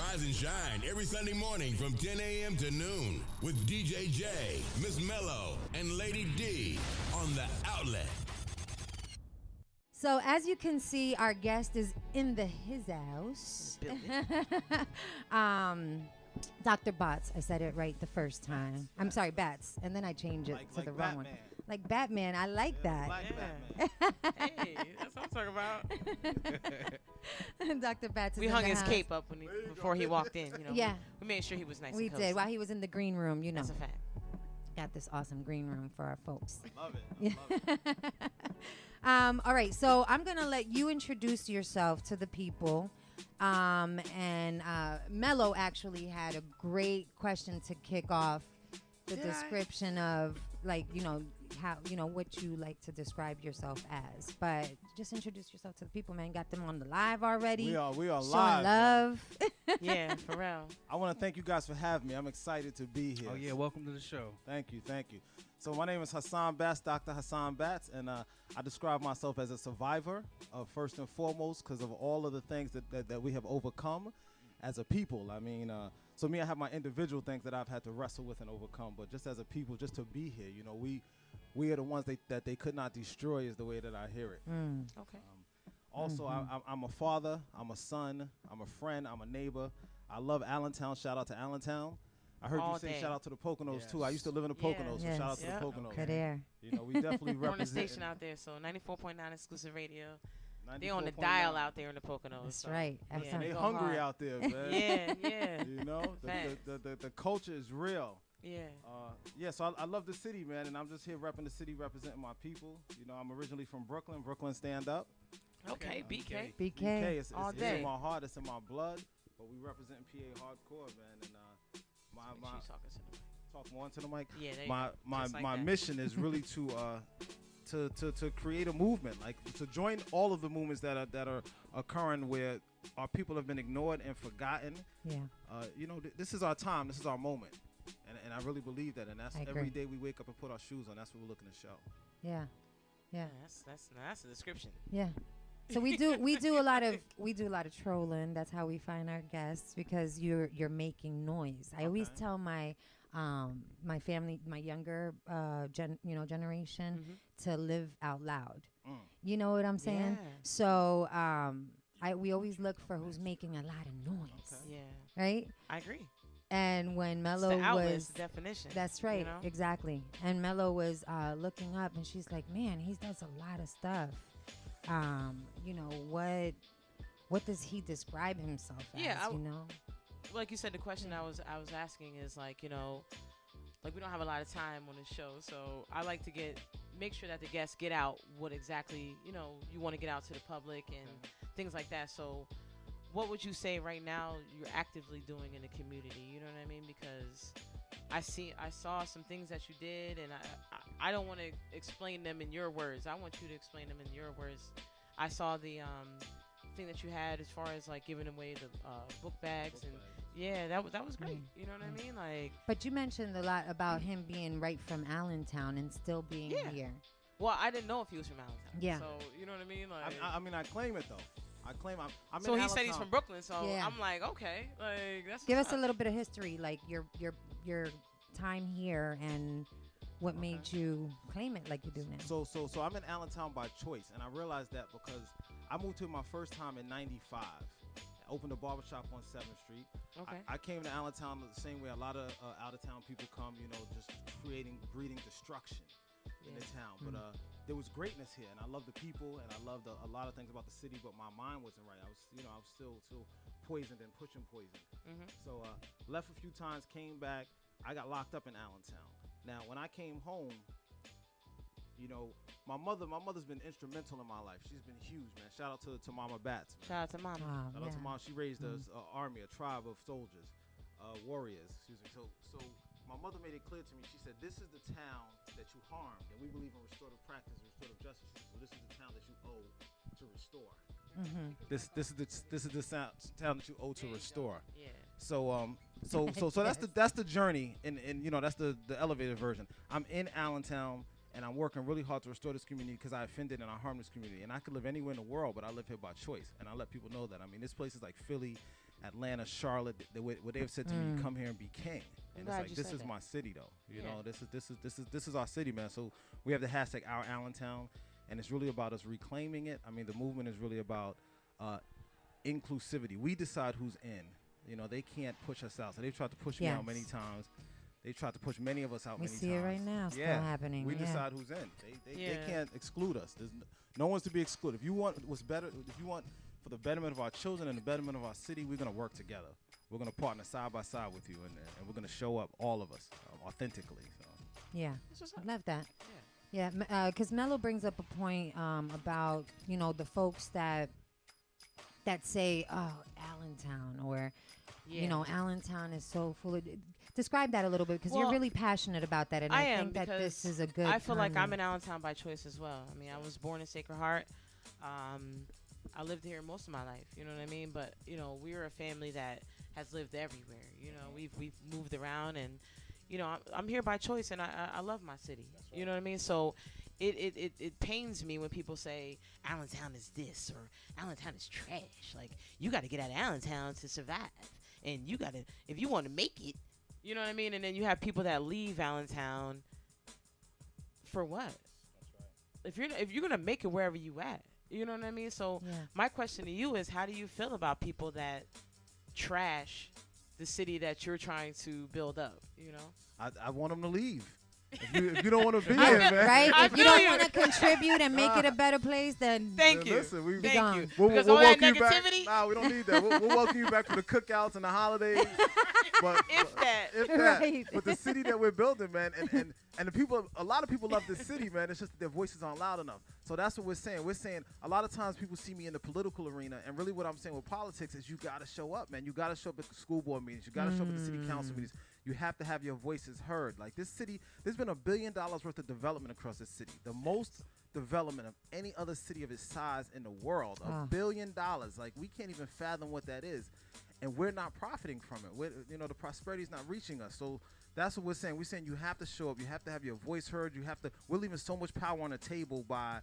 Rise and shine every Sunday morning from 10 a.m. to noon with DJ J, Miss Mello, and Lady D on The Outlet. So as you can see, our guest is in his house. Dr. Bots. I said it right the first time. I'm sorry, Bats. And then I changed it to the wrong one. Like Batman. I like that. Hey, that's what I'm talking about. Dr. Bats is We hung his cape up before he walked in. You know, yeah. We made sure he was nice We and cozy. did. While he was in the green room, you know. That's a fact. Got this awesome green room for our folks. Love it. I love it. All right, so I'm going to let you introduce yourself to the people. And Mello actually had a great question to kick off the description of, like, you know, how, you know, what you like to describe yourself as. But just introduce yourself to the people, man. Got them on the live already. We are showing live. Love. Yeah, for real. I want to thank you guys for having me. I'm excited to be here. Oh, yeah, welcome to the show. Thank you. So my name is Hasshan Batts, Dr. Hasshan Batts, and I describe myself as a survivor, first and foremost, because of all of the things that we have overcome as a people. I mean, so me, I have my individual things that I've had to wrestle with and overcome, but just as a people, just to be here, you know, we are the ones that they could not destroy is the way that I hear it. Okay. Also, I'm a father, I'm a son, I'm a friend, I'm a neighbor. I love Allentown. Shout out to Allentown. I heard All you say day. shout out to the Poconos, Yes. too. I used to live in the Poconos, so Yes. shout out to Yep. the Poconos. Good air. You know, we definitely We're on the represent. station out there, so 94.9 exclusive radio. 94.9. They on the dial out there in the Poconos. That's so. right. Yeah, Excellent. They go hungry hard. out there, man. Yeah. You know, the culture is real. Yeah. So I love the city, man, and I'm just here repping the city, representing my people. You know, I'm originally from Brooklyn. Brooklyn, stand up. Okay, BK. BK. It's All in day. my heart. It's in my blood. But we representing PA hardcore, man. And Make sure you talking to the mic. talk more into the mic. Yeah, there you My go. my Just like my that. mission is really to create a movement, like to join all of the movements that are occurring where our people have been ignored and forgotten. Yeah. You know, this is our time. This is our moment. And I really believe that. And that's I every agree. day we wake up and put our shoes on. That's what we're looking to show. Yeah. Yeah. That's a description. Yeah. So we do a lot of trolling. That's how we find our guests, because you're making noise. I always tell my my family, my younger generation, to live out loud. You know what I'm saying? Yeah. So we always look for who's making a lot of noise, Yeah, right? I agree. And when It's Mello the outlet, was it's the definition. that's right, you know? exactly. And Mello was looking up, and she's like, "Man, he does a lot of stuff. You know, what does he describe himself as? Yeah, you know, Like you said, the question I was asking is, like, you know, like, we don't have a lot of time on the show, so I like to make sure that the guests get out what exactly, you know, you want to get out to the public and things like that. So what would you say right now you're actively doing in the community? You know what I mean? Because I saw some things that you did, and I don't want to explain them in your words. I want you to explain them in your words. I saw the thing that you had as far as, like, giving away the book bags, and yeah, that was great. You know what I mean? Like, but you mentioned a lot about him being right from Allentown and still being here. well, I didn't know if he was from Allentown. Yeah. So you know what I mean? Like, I mean, I claim it though. I claim I'm so in he said he's Allentown. from Brooklyn. So Yeah. I'm like, okay, like, that's Give what's us a up. little bit of history, like your time here and what made you claim it like you do now. So I'm in Allentown by choice, and I realized that because I moved here my first time in '95. I opened a barbershop on 7th Street. Okay. I came to Allentown the same way a lot of out-of-town people come, you know, just breeding destruction in the town. But there was greatness here, and I love the people, and I loved a lot of things about the city, but my mind wasn't right. I was still poisoned and pushing poison. So left a few times, came back. I got locked up in Allentown. Now, when I came home, you know, my mother's been instrumental in my life. She's been huge, man. Shout out to Mama Batts. Shout out to Mama. Wow, Shout out to yeah. Mom. She raised us an army, a tribe of soldiers, warriors. Excuse me. So my mother made it clear to me. She said, "This is the town that you harmed, and we believe in restorative practice, restorative justice. So this is the town that you owe to restore. This is the town that you owe to restore." Yeah. So that's the journey, and you know, that's the elevated version. I'm in Allentown, and I'm working really hard to restore this community because I offended and I harmed this community. And I could live anywhere in the world, but I live here by choice, and I let people know that. I mean, this place is like Philly. Atlanta, Charlotte, where they've said to me, "Come here and be king." And it's glad like, you this said is that. my city, though. You Yeah. know, this is our city, man. So we have the hashtag Our Allentown, and it's really about us reclaiming it. I mean, the movement is really about inclusivity. We decide who's in. You know, they can't push us out. So they've tried to push me out many times. They tried to push many of us out We many times. see it right now, still happening. We yeah. decide who's in. They Yeah. can't exclude us. There's no one's to be excluded. If you want what's better, if you want for the betterment of our children and the betterment of our city, we're gonna work together. We're gonna partner side by side with you, and we're gonna show up, all of us, authentically. So. Yeah, That's what's I up. love that. Yeah, because Mello brings up a point about the folks that say, "Oh, Allentown," or Allentown is so full of. Describe that a little bit, because you're Well, really passionate about that, and I I am, think that this because is a good. I feel like I'm timing. in Allentown by choice as well. I mean, I was born in Sacred Heart. I lived here most of my life. You know what I mean? But we're a family that has lived everywhere. We've moved around, and I'm here by choice, and I love my city. Right. You know what I mean? So it pains me when people say Allentown is this or Allentown is trash. Like, you got to get out of Allentown to survive, and you got to, if you want to make it. You know what I mean? And then you have people that leave Allentown for what? That's right. If you're gonna make it wherever you at, you know what I mean? So my question to you is, how do you feel about people that trash the city that you're trying to build up? I want them to leave. If you don't want to be here, man. Right? I If you feel don't you. want to contribute and make it a better place, then Thank you. Listen, we Thank gone. you. We'll Because all that welcome you back. negativity, Nah, we don't need that. We'll welcome you back for the cookouts and the holidays. But if that. if that. Right. But the city that we're building, man, and the people, a lot of people love this city, man. It's just that their voices aren't loud enough. So that's what we're saying. We're saying a lot of times people see me in the political arena, and really what I'm saying with politics is you got to show up, man. You got to show up at the school board meetings. You got to show up at the city council meetings. You have to have your voices heard. Like, this city, there's been $1 billion worth of development across this city. The most development of any other city of its size in the world. $1 billion. Like, we can't even fathom what that is. And we're not profiting from it. The prosperity is not reaching us. So that's what we're saying. We're saying you have to show up. You have to have your voice heard. We're leaving so much power on the table by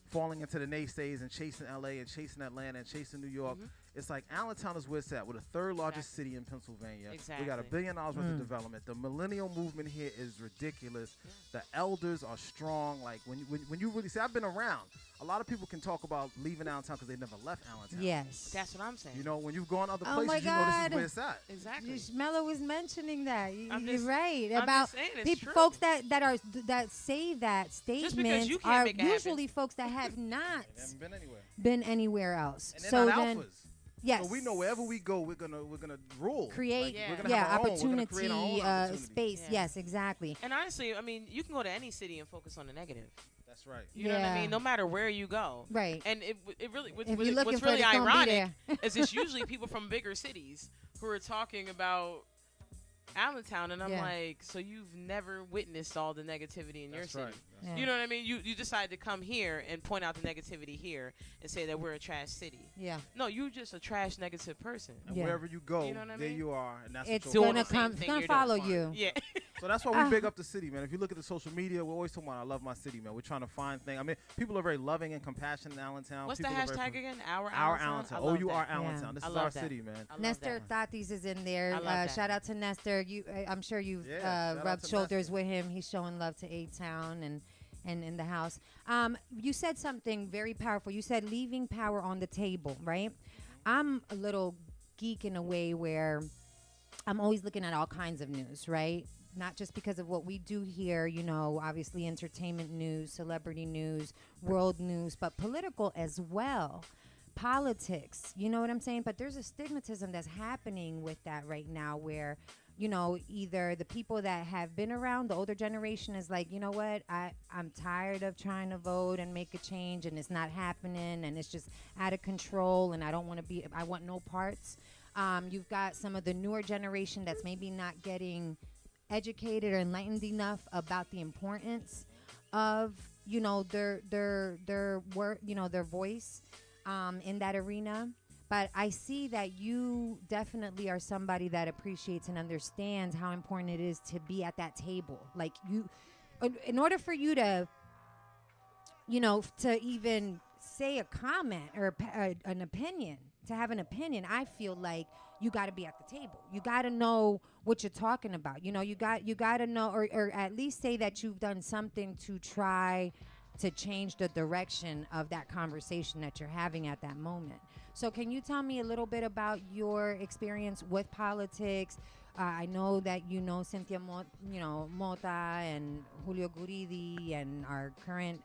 falling into the naysays and chasing LA and chasing Atlanta and chasing New York. It's like Allentown is where it's at. We're the third largest city in Pennsylvania. Exactly. We got $1 billion worth of development. The millennial movement here is ridiculous. The elders are strong. Like, when you really see, I've been around. A lot of people can talk about leaving Allentown because they never left Allentown. yes. That's what I'm saying. When you've gone other Oh places, my you know this God. is where it's at. Exactly. Mello was mentioning that. I'm You're just- right I'm about just saying it's true. folks that say that statement you can't are make it happen. usually folks that have not They haven't been anywhere. been anywhere else. And they're So not then, alphas. yes, So we know wherever we go, we're gonna rule. create Yeah. We're gonna have our own. We're gonna opportunity, create our own opportunity. space. Yeah. Yes, exactly. And honestly, I mean, you can go to any city and focus on the negative. That's right. You know what I Yeah. mean? No matter where you go. Right. And it really, If you're looking what's for really it, it's gonna be ironic there. is it's usually people from bigger cities who are talking about Allentown, and I'm Yeah. like, so you've never witnessed all the negativity in your That's city. right. Yeah. You know what I mean? You decide to come here and point out the negativity here and say that we're a trash city. Yeah. No, you're just a trash negative person. And Yeah. wherever you go, You know what I there mean? you are, and that's It's what you're doing gonna the same come. It's thing gonna you're follow doing. you. Yeah. So that's why we big up the city, man. If you look at the social media, we're always talking about I love my city, man. We're trying to find things. I mean, people are very loving and compassionate in Allentown. What's the People are very hashtag again? Our Our Allentown. Allentown. I love O-U-R that. Allentown. This I is love our that. city, man. I love Nestor that. Tatis is in there. I love that. Shout out to Nestor. I'm sure you've Yeah, shout out rubbed to shoulders Nestor. with him. He's showing love to A-Town and in the house. You said something very powerful. You said leaving power on the table, right? I'm a little geek in a way where I'm always looking at all kinds of news, right? Not just because of what we do here, obviously entertainment news, celebrity news, world news, but political as well. Politics, you know what I'm saying? But there's a stigmatism that's happening with that right now where, either the people that have been around, the older generation is like, you know what, I'm tired of trying to vote and make a change and it's not happening and it's just out of control and I want no parts. You've got some of the newer generation that's maybe not getting educated or enlightened enough about the importance of their work, their voice in that arena. But I see that you definitely are somebody that appreciates and understands how important it is to be at that table. Like, in order for you to to even say a comment or an opinion, to have an opinion, I feel like you got to be at the table. You got to know what you're talking about. You know, you got to know, or at least say that you've done something to try to change the direction of that conversation that you're having at that moment. So can you tell me a little bit about your experience with politics? I know that you know Cynthia Mota and Julio Guridi and our current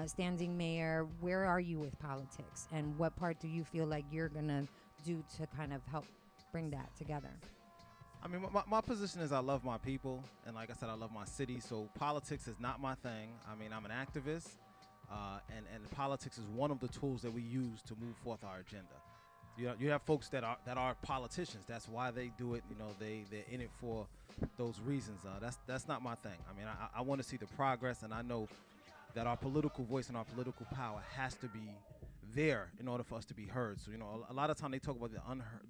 standing mayor. Where are you with politics, and what part do you feel like you're going to do to kind of help bring that together? I mean, my position is I love my people, and like I said, I love my city. So politics is not my thing. I mean, I'm an activist, and politics is one of the tools that we use to move forth our agenda. You have folks that are politicians. That's why they do it. You know, they're in it for those reasons. That's not my thing. I mean, I want to see the progress, and I know that our political voice and our political power has to be there in order for us to be heard. So, you know, a lot of time they talk about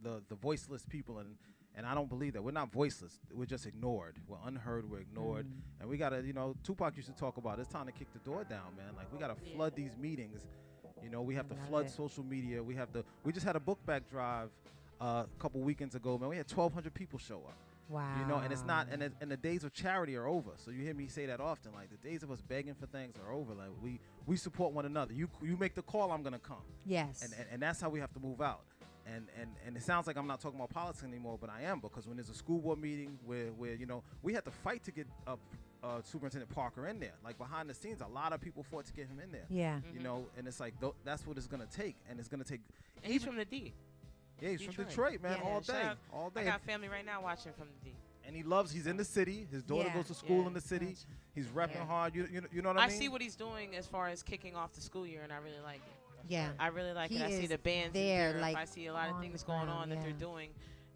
the voiceless people, and I don't believe that. We're not voiceless. We're just ignored. We're unheard. We're ignored. And we got to, you know, Tupac used to talk about it's time to kick the door down, man. Like, we got to flood these meetings. You know, we have to flood social media. We just had a book bag drive a couple weekends ago, man. We had 1,200 people show up. Wow. You know, and it's not, and the days of charity are over. So you hear me say that often, like the days of us begging for things are over. Like we support one another. You make the call, I'm gonna come. Yes. And that's how we have to move out. And it sounds like I'm not talking about politics anymore, but I am, because when there's a school board meeting where you know, we had to fight to get Superintendent Parker in there. Like, behind the scenes, a lot of people fought to get him in there. Yeah. You know, and it's like that's what it's gonna take, and it's gonna take. And he's from the D. Yeah, he's from Detroit, man. Yeah. All day. I got family right now watching from the D. And he's in the city. His daughter goes to school in the city. He's repping hard. You know what I mean? I see what he's doing as far as kicking off the school year, and I really like it. Yeah. I really like it. I see the bands there, in there. like, I see a lot of things going on that they're doing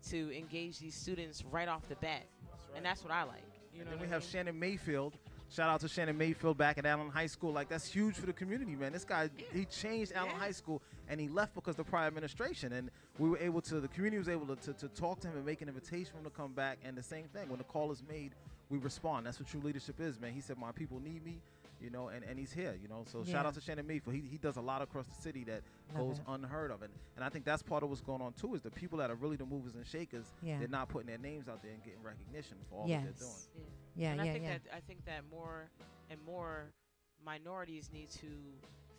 to engage these students right off the bat. And that's what I like. You know, and then we have Shannon Mayfield. Shout out to Shannon Mayfield back at Allen High School. Like, that's huge for the community, man. This guy, he changed Allen High School, and he left because of the prior administration. And we were able to, the community was able to talk to him and make an invitation for him to come back. And the same thing, when the call is made, we respond. That's what true leadership is, man. He said, my people need me, you know, and he's here, you know. So shout out to Shannon Mayfield. He does a lot across the city that goes unheard of. And I think that's part of what's going on, too, is the people that are really the movers and shakers, they're not putting their names out there and getting recognition for all that they're doing. And I think that more and more minorities need to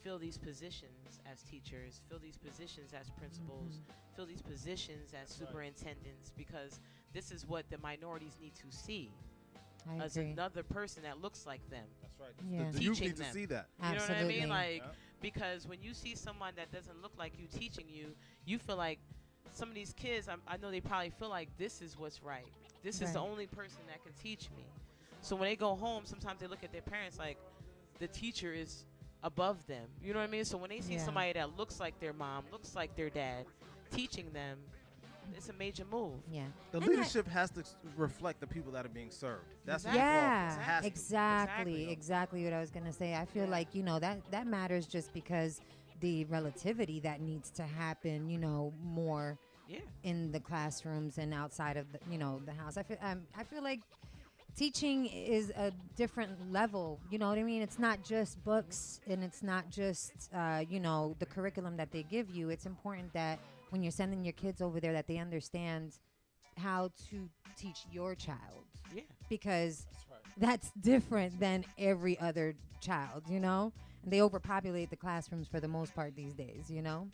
fill these positions as teachers, fill these positions as principals, fill these positions as superintendents, because this is what the minorities need to see as another person that looks like them. That's right. Yeah. The youth need to see that. You know what I mean? Like, yeah. Because when you see someone that doesn't look like you teaching you, you feel like some of these kids, I know they probably feel like this is what's right. This is the only person that can teach me. So when they go home, sometimes they look at their parents like the teacher is above them. You know what I mean? So when they see somebody that looks like their mom, looks like their dad, teaching them, it's a major move. Yeah. The leadership has to reflect the people that are being served. That's exactly what I was going to say. I feel like, you know, that matters just because the relativity that needs to happen, you know, more in the classrooms and outside of the, you know, the house. I feel like teaching is a different level. You know what I mean? It's not just books, and it's not just, you know, the curriculum that they give you. It's important that when you're sending your kids over there that they understand how to teach your child. Yeah. Because that's different than every other child, you know? And they overpopulate the classrooms for the most part these days, you know?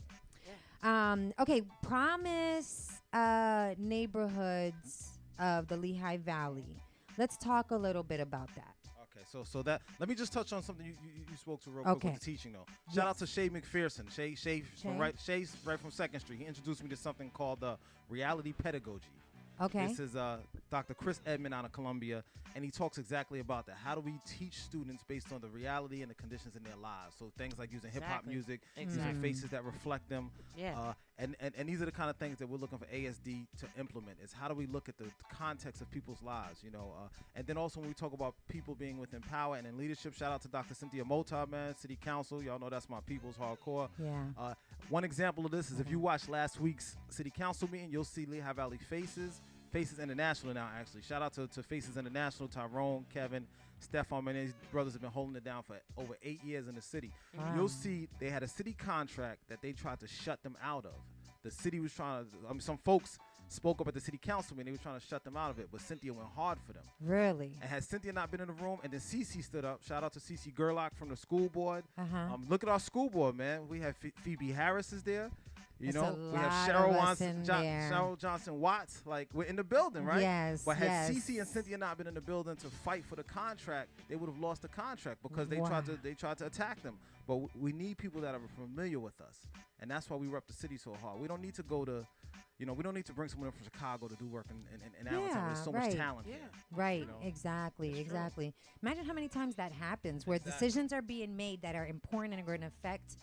Yeah. Okay, Promise neighborhoods of the Lehigh Valley. Let's talk a little bit about that. Okay, so that, let me just touch on something you spoke to real quick with the teaching, though. Shout out to Shay McPherson. Shay's right from 2nd Street. He introduced me to something called reality pedagogy. Okay. This is Dr. Chris Edmond out of Columbia, and he talks exactly about that. How do we teach students based on the reality and the conditions in their lives? So things like using hip-hop music, using faces that reflect them. Yeah. And these are the kind of things that we're looking for ASD to implement, is how do we look at the context of people's lives, you know? And then also when we talk about people being within power and in leadership, shout out to Dr. Cynthia Mota, man, City Council. Y'all know that's my people's hardcore. Yeah. One example of this is if you watch last week's City Council meeting, you'll see Lehigh Valley Faces International now, actually. Shout out to Faces International, Tyrone, Kevin, Stefan, and these brothers have been holding it down for over 8 years in the city. Wow. You'll see they had a city contract that they tried to shut them out of the city was trying to. I mean, some folks spoke up at the city council meeting. They were trying to shut them out of it, but Cynthia went hard for them. Really? And had Cynthia not been in the room, and then Cece stood up. Shout out to Cece Gerlach from the school board. Uh-huh. Look at our school board, man. We have Phoebe Harris is there. You That's know, a we have lot Cheryl, of us in there. Cheryl Johnson Watts. Like, we're in the building, right? Yes. But had yes. Cece and Cynthia not been in the building to fight for the contract, they would have lost the contract because they Wow. tried to attack them. But we need people that are familiar with us, and that's why we rep the city so hard. We don't need to go to, we don't need to bring someone in from Chicago to do work in Allentown. There's so much right. talent Yeah. here. Right, You know? exactly, It's true. exactly. Imagine how many times that happens where Exactly. decisions are being made that are important and are going to affect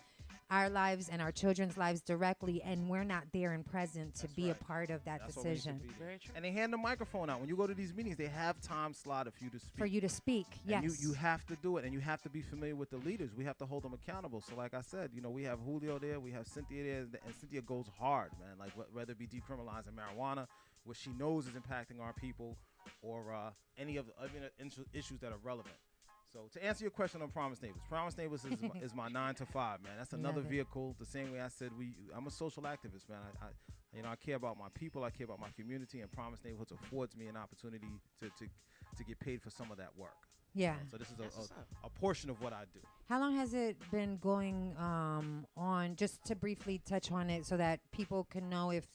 our lives and our children's lives directly, and we're not there and present to That's be right. a part of that That's why we need to decision. be there. Very true. And they hand the microphone out. When you go to these meetings, they have time slotted for you to speak. For you to speak, yes. And you have to do it, and you have to be familiar with the leaders. We have to hold them accountable. So like I said, we have Julio there, we have Cynthia there, and Cynthia goes hard, man. Like whether it be decriminalizing marijuana, which she knows is impacting our people, or any of the other issues that are relevant. So to answer your question on Promise Neighbors is my 9 to 5, man. That's another Love it. vehicle. The same way I said I'm a social activist, man. I care about my people, I care about my community, and Promise Neighborhoods affords me an opportunity to get paid for some of that work. Yeah. So this is That's what's up. a portion of what I do. How long has it been going on? Just to briefly touch on it so that people can know if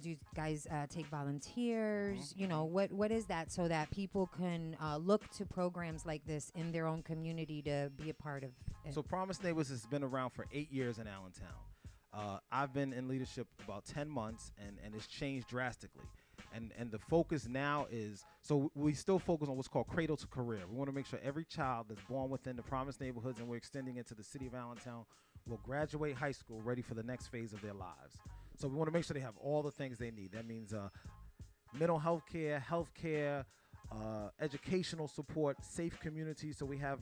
do you guys take volunteers? What is that so that people can look to programs like this in their own community to be a part of it? So Promise Neighbors has been around for 8 years in Allentown. I've been in leadership about 10 months, and it's changed drastically. And the focus now is, so we still focus on what's called cradle to career. We want to make sure every child that's born within the Promise Neighborhoods, and we're extending it to the city of Allentown, will graduate high school ready for the next phase of their lives. So we want to make sure they have all the things they need. That means mental health care, educational support, safe communities. So we have,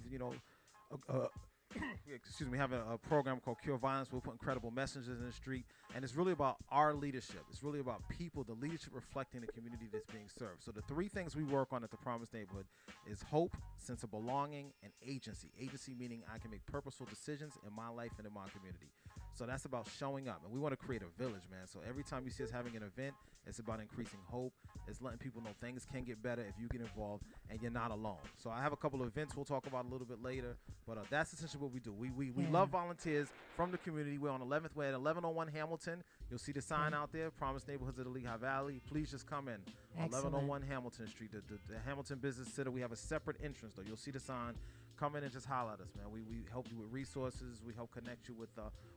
we have a program called Cure Violence. We'll put incredible messages in the street. And it's really about our leadership. It's really about people, the leadership reflecting the community that's being served. So the 3 things we work on at the Promise Neighborhood is hope, sense of belonging, and agency. Agency meaning I can make purposeful decisions in my life and in my community. So that's about showing up. And we want to create a village, man. So every time you see us having an event, it's about increasing hope. It's letting people know things can get better if you get involved and you're not alone. So I have a couple of events we'll talk about a little bit later. But that's essentially what we do. We love volunteers from the community. We're at 1101 Hamilton. You'll see the sign out there, Promise Neighborhoods of the Lehigh Valley. Please just come in. Excellent. 1101 Hamilton Street, the Hamilton Business Center. We have a separate entrance, though. You'll see the sign. Come in and just holler at us, man. We help you with resources. We help connect you with,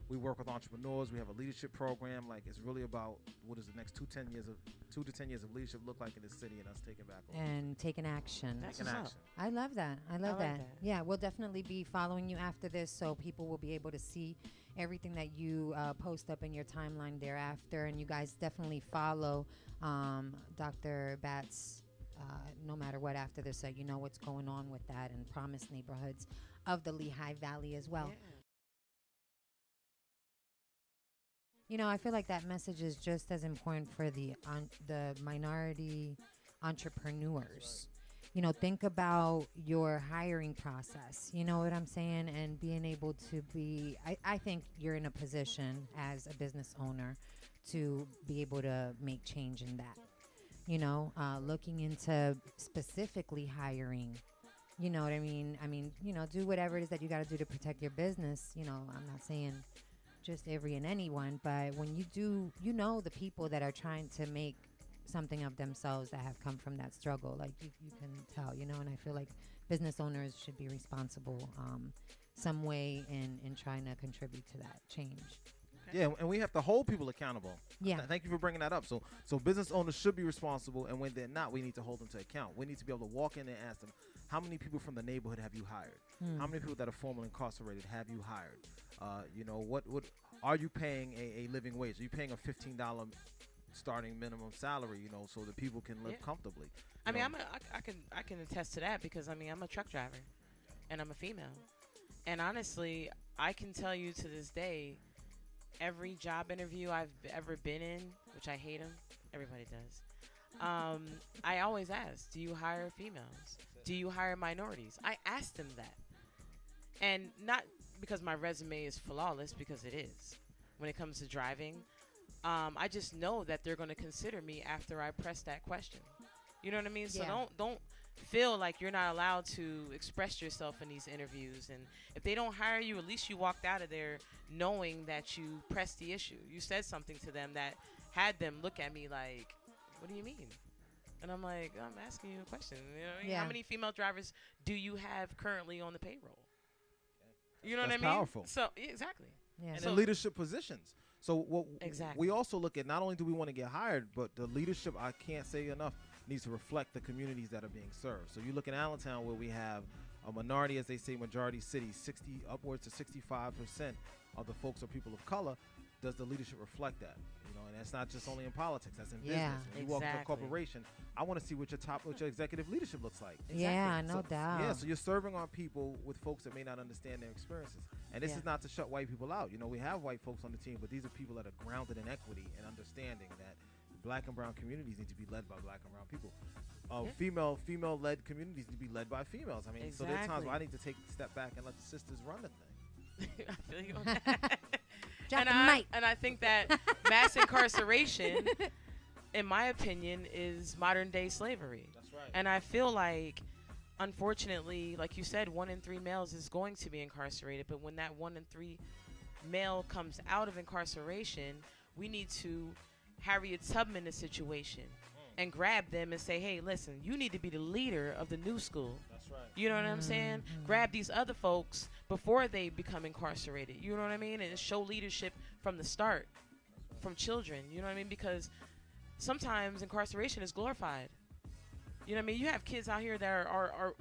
we work with entrepreneurs. We have a leadership program. Like, it's really about what does the next 2 to 10 years of leadership look like in this city, and us taking back over. And taking action. That's Taking what's up. action. I love that. I love like that. that. Yeah, we'll definitely be following you after this, so people will be able to see everything that you post up in your timeline thereafter. And you guys definitely follow Dr. Batts no matter what after this, so you know what's going on with that, and Promise Neighborhoods of the Lehigh Valley as well. Yeah. I feel like that message is just as important for the minority entrepreneurs. Think about your hiring process. You know what I'm saying? And being able to be, I think you're in a position as a business owner to be able to make change in that. Looking into specifically hiring. You know what I mean? Do whatever it is that you got to do to protect your business. I'm not saying just every and anyone, but when you do, the people that are trying to make something of themselves that have come from that struggle, like you can tell, and I feel like business owners should be responsible some way in trying to contribute to that change. Yeah, and we have to hold people accountable. Yeah. Thank you for bringing that up. So business owners should be responsible, and when they're not, we need to hold them to account. We need to be able to walk in and ask them, how many people from the neighborhood have you hired? How many people that are formerly incarcerated have you hired? What are you paying a living wage? Are you paying a $15 starting minimum salary, so that people can live comfortably? I can attest to that because I'm a truck driver, and I'm a female, and honestly, I can tell you to this day, every job interview I've ever been in, which I hate them, everybody does. I always ask, do you hire females? Do you hire minorities? I ask them that, and not because my resume is flawless, because it is when it comes to driving. I just know that they're going to consider me after I press that question. You know what I mean? So Yeah. don't feel like you're not allowed to express yourself in these interviews. And if they don't hire you, at least you walked out of there knowing that you pressed the issue. You said something to them that had them look at me like, what do you mean? And I'm like, I'm asking you a question. You know what I mean? Yeah. How many female drivers do you have currently on the payroll? You know what I That's mean? powerful. So exactly. Yeah. And So- in leadership positions. So what Exactly. we also look at, not only do we want to get hired, but the leadership, I can't say enough, needs to reflect the communities that are being served. So you look in Allentown where we have a minority, as they say, majority city, 60 upwards to 65% of the folks are people of color. Does the leadership reflect that? You know, and that's not just only in politics, that's in Yeah. business. When you walk into a Exactly. corporation, I want to see what your executive leadership looks like. Yeah, no So- doubt. Yeah, so you're serving on people with folks that may not understand their experiences. And this Yeah. is not to shut white people out. You know, we have white folks on the team, but these are people that are grounded in equity and understanding that black and brown communities need to be led by black and brown people. Yeah. Female-led communities need to be led by females. I mean, so there are times where I Exactly. need to take a step back and let the sisters run the thing. I feel you on that. Drop and the I mic. and I think that mass incarceration, in my opinion, is modern day slavery. That's right. And I feel like, unfortunately, like you said, 1 in 3 males is going to be incarcerated. But when that 1 in 3 male comes out of incarceration, we need to Harriet Tubman the situation and grab them and say, hey, listen, you need to be the leader of the new school. That's right. You know what I'm saying? Grab these other folks before they become incarcerated. You know what I mean? And show leadership from the start, from children. You know what I mean? Because sometimes incarceration is glorified. You know what I mean? You have kids out here that are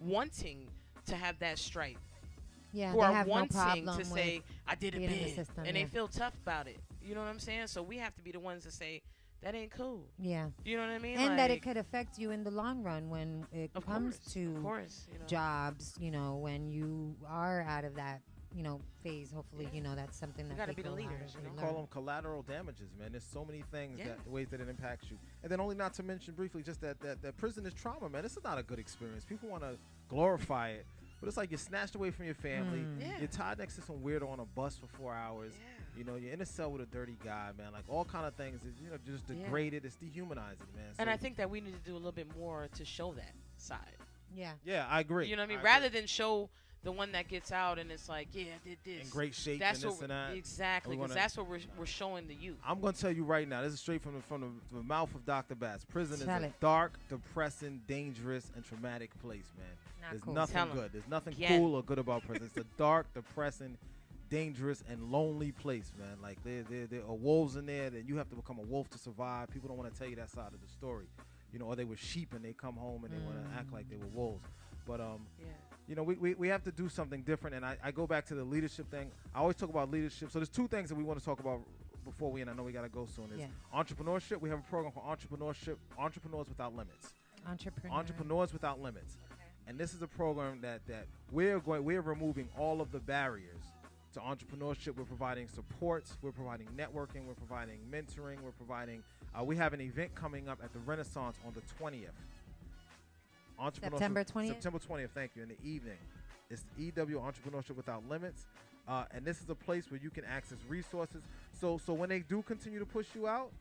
wanting to have that stripe, Yeah, who they are have no wanting problem to say, I did a being in the bid, system, and they yeah. feel tough about it. You know what I'm saying? So we have to be the ones to say, that ain't cool. Yeah. You know what I mean? And that it Like, could affect you in the long run when it of comes course, to of course, you know. jobs, when you are out of that, phase. Hopefully, that's something that gotta they be the go out leaders, and you know? They call learn. them collateral damages, man. There's so many things, Yeah. ways that it impacts you. And then only not to mention briefly just that prison is trauma, man. This is not a good experience. People want to glorify it, but it's like you're snatched away from your family. Mm. Yeah. You're tied next to some weirdo on a bus for 4 hours. Yeah. You're in a cell with a dirty guy, man. Like all kind of things, just Yeah. degraded. It's dehumanizing, man. And So- I think that we need to do a little bit more to show that side. Yeah. yeah, I agree. You know what I mean? I Rather agree. than show the one that gets out and it's like, yeah, I did this. in great shape That's and this what and that. exactly, We because wanna- that's what we're showing the youth. I'm gonna tell you right now. This is straight from the mouth of Dr. Bass. Prison Tell is a it. dark, depressing, dangerous, and traumatic place, man. Not There's cool. nothing Tell 'em. good. There's nothing Yeah. cool or good about prison. It's a dark, depressing, dangerous, and lonely place, man. Like there are wolves in there, that you have to become a wolf to survive. People don't want to tell you that side of the story, or they were sheep and they come home and they want to act like they were wolves. But Yeah. we have to do something different. And I go back to the leadership thing. I always talk about leadership. So there's two things that we want to talk about before we end. I know we got to go soon. Is Yeah. entrepreneurship. We have a program called Entrepreneurship, Entrepreneurs Without Limits. Entrepreneurs Without Limits. And this is a program that we're removing all of the barriers to entrepreneurship. We're providing supports, we're providing networking, we're providing mentoring, we're providing we have an event coming up at the Renaissance on the 20th. September 20th? September 20th, thank you, in the evening. It's EW Entrepreneurship Without Limits. And this is a place where you can access resources. So when they do continue to push you out,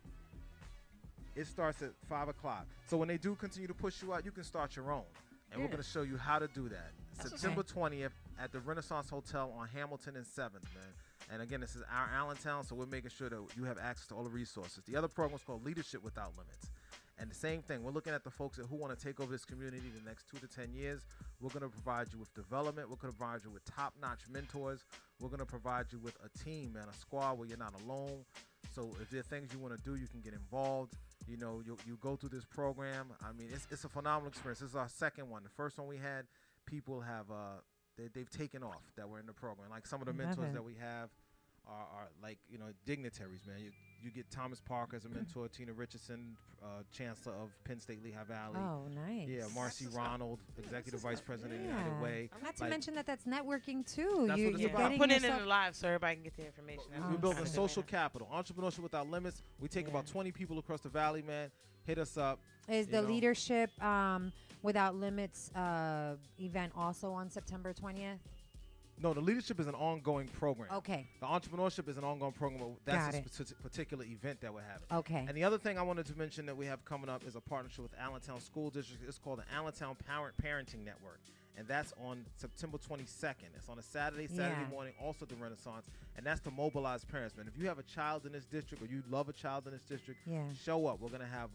it starts at 5 o'clock. So when they do continue to push you out, you can start your own. And we're Yeah. going to show you how to do that. That's September 20th at the Renaissance Hotel on Hamilton and 7th, man. And again, this is our Allentown, so we're making sure that you have access to all the resources. The other program is called Leadership Without Limits. And the same thing, we're looking at the folks who want to take over this community the next 2 to 10 years. We're going to provide you with development. We're going to provide you with top-notch mentors. We're going to provide you with a team, man, a squad where you're not alone. So if there are things you want to do, you can get involved. You go through this program. I mean, it's a phenomenal experience. This is our second one. The first one we had, people have they've taken off that were in the program. Like some of the Love mentors it. that we have are like dignitaries, man. You get Thomas Parker as a mentor, Tina Richardson, Chancellor of Penn State Lehigh Valley. Oh, nice. Yeah, Marcy That's what's up. Ronald, Executive Vice President of Yeah. United Way. Not to Like, mention that's networking too. That's what it's You're about. I'm getting putting it in yourself- the live so everybody can get the information. That's We're Oh, building okay. social capital, entrepreneurship without limits. We take Yeah. about 20 people across the valley, man. Hit us up. Is you the know. leadership Without Limits event also on September 20th? No, the leadership is an ongoing program. Okay. The entrepreneurship is an ongoing program. But that's Got a particular event that we're having. Okay. And the other thing I wanted to mention that we have coming up is a partnership with Allentown School District. It's called the Allentown Parenting Network. And that's on September 22nd. It's on a Saturday morning, also at the Renaissance. And that's to mobilize parents, man. If you have a child in this district or you love a child in this district, show up. We're going to have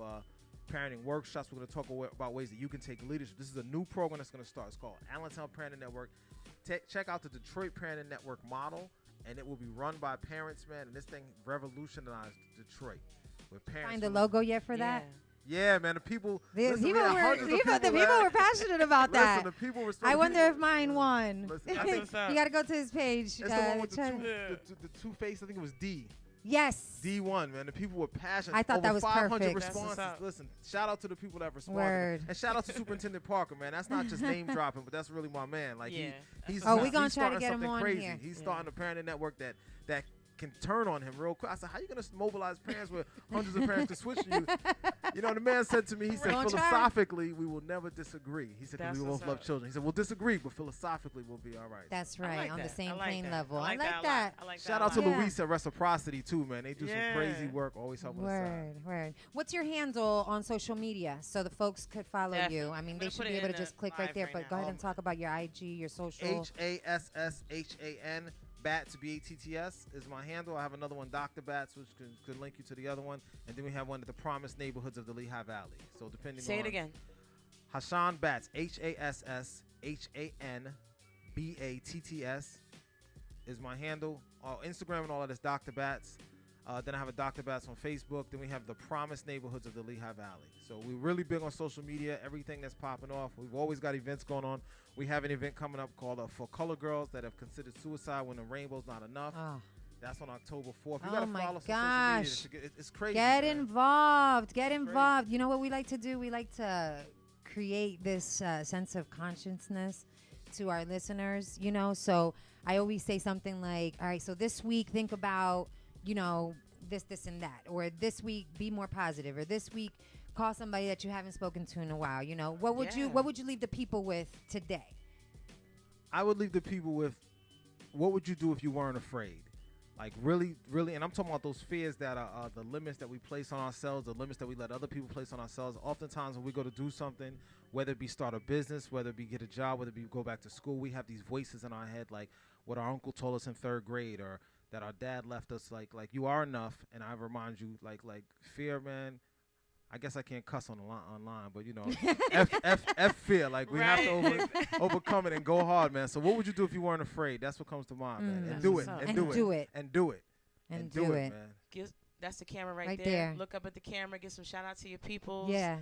parenting workshops. We're going to talk about ways that you can take leadership. This is a new program that's going to start. It's called Allentown Parenting Network. Check out the Detroit Parenting Network model, and it will be run by parents, man. And this thing revolutionized Detroit. With parents. Find the logo yet for that? Yeah, man. The people. The listen, people were passionate about that. Listen, the people were. I wonder if mine won. Listen, I think you got to go to his page. It's the one with the two face. I think it was D. Yes. D1, man. The people were passionate. I thought that was 500 perfect. responses. Listen, shout out to the people that responded. Word. And shout out to Superintendent Parker, man. That's not just name dropping, but that's really my man. Like he's we're going to try to get him on crazy. here. He's starting a parenting network that can turn on him real quick. I said, how you going to mobilize parents where hundreds of parents can switch to you? You know, the man said to me, he said, philosophically, we will never disagree. He said, we both love children. He said, we'll disagree, but philosophically, we'll be all right. That's right, like on that. the same like plane that. level. I like that. Shout out to Louisa Reciprocity, too, man. They do some crazy work, always helping us out. Word. What's your handle on social media so the folks could follow you? I mean, they should be able to just click right there, but go ahead and talk about your IG, your social. HASSHAN. Bats, BATTS is my handle. I have another one, Dr. Bats, which could link you to the other one. And then we have one at the Promised Neighborhoods of the Lehigh Valley. So depending on... Say it again. Hasshan Bats, HASSHANBATTS is my handle. Instagram and all that is Dr. Bats. Then I have a Dr. Bats on Facebook. Then we have the Promised Neighborhoods of the Lehigh Valley. So we're really big on social media, everything that's popping off. We've always got events going on. We have an event coming up called For Color Girls that have considered suicide when the rainbow's not enough. Oh. That's on October 4th. You gotta follow us gosh. on social media. It's crazy. Get man. involved. Get involved. You know what we like to do? We like to create this sense of consciousness to our listeners, you know? So I always say something like, all right, so this week think about, you know, this, and that. Or this week, be more positive. Or this week, call somebody that you haven't spoken to in a while. You know, what would you leave the people with today? I would leave the people with, what would you do if you weren't afraid? Like really, really, and I'm talking about those fears that are the limits that we place on ourselves, the limits that we let other people place on ourselves. Oftentimes when we go to do something, whether it be start a business, whether it be get a job, whether it be go back to school, we have these voices in our head like what our uncle told us in 3rd grade or that our dad left us like you are enough. And I remind you like fear, man. I guess I can't cuss online, but you know, F fear. Like we have to overcome it and go hard, man. So what would you do if you weren't afraid? That's what comes to mind, man. And do it, and do it, and do it, and do it, man. That's the camera right there. there. Look up at the camera. Give some shout out to your people. Yeah.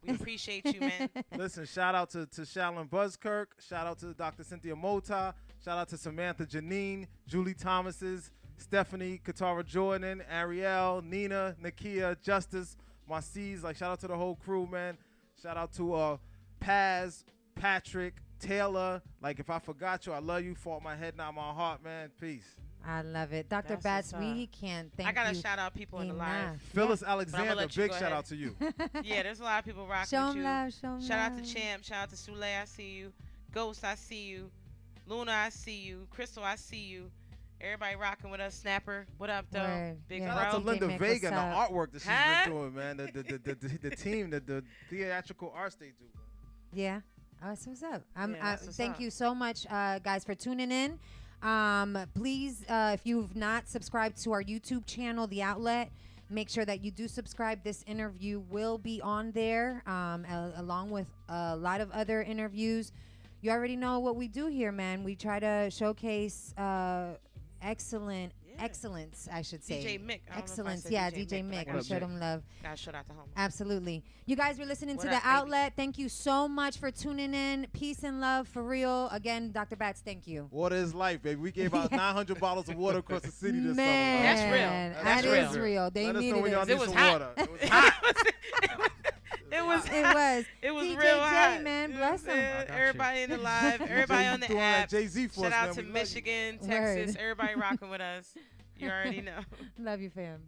We appreciate you, man. Listen, shout out to Shalyn Buzzkirk. Shout out to Dr. Cynthia Mota. Shout out to Samantha Janine, Julie Thomases, Stephanie Katara Jordan, Ariel, Nina, Nakia, Justice, my C's. Like, shout out to the whole crew, man. Shout out to Paz, Patrick, Taylor. Like, if I forgot you, I love you. Fought my head, not my heart, man. Peace. I love it. Dr. Bats, we can't thank you. I got to shout out people in the live. Phyllis Alexander, big shout out to you. Yeah, there's a lot of people rocking show with you. Love, shout out to Champ. Shout out to Sule, I see you. Ghost, I see you. Luna, I see you. Crystal, I see you. Everybody rocking with us. Snapper, what up, though? Word. Big Shout out to Linda Vega and the artwork that she's been doing, man. The team, the theatrical arts they do. Yeah. That's what's up. Thank up. you so much, guys, for tuning in. Please, if you've not subscribed to our YouTube channel, The Outlet, make sure that you do subscribe. This interview will be on there, along with a lot of other interviews. You already know what we do here, man. We try to showcase excellence, I should say. DJ Mick. Excellence, DJ Mick. We showed him love. Gotta shout out to home. Absolutely. You guys were listening What to up, The Outlet. Thank you so much for tuning in. Peace and love, for real. Again, Dr. Bats, thank you. Water is life, baby. We gave out 900 bottles of water across the city this Man, summer. That's real. That That's is real. They Let us know needed when y'all it. need It was some hot. water. It was hot. It was It was DJ real J, hot. man. You know what I'm Bless saying? him. Everybody in the live, everybody on the app. Jay-Z for Shout us, out man. to We love you. Michigan, Texas, everybody rocking with us. You already know. Love you, fam.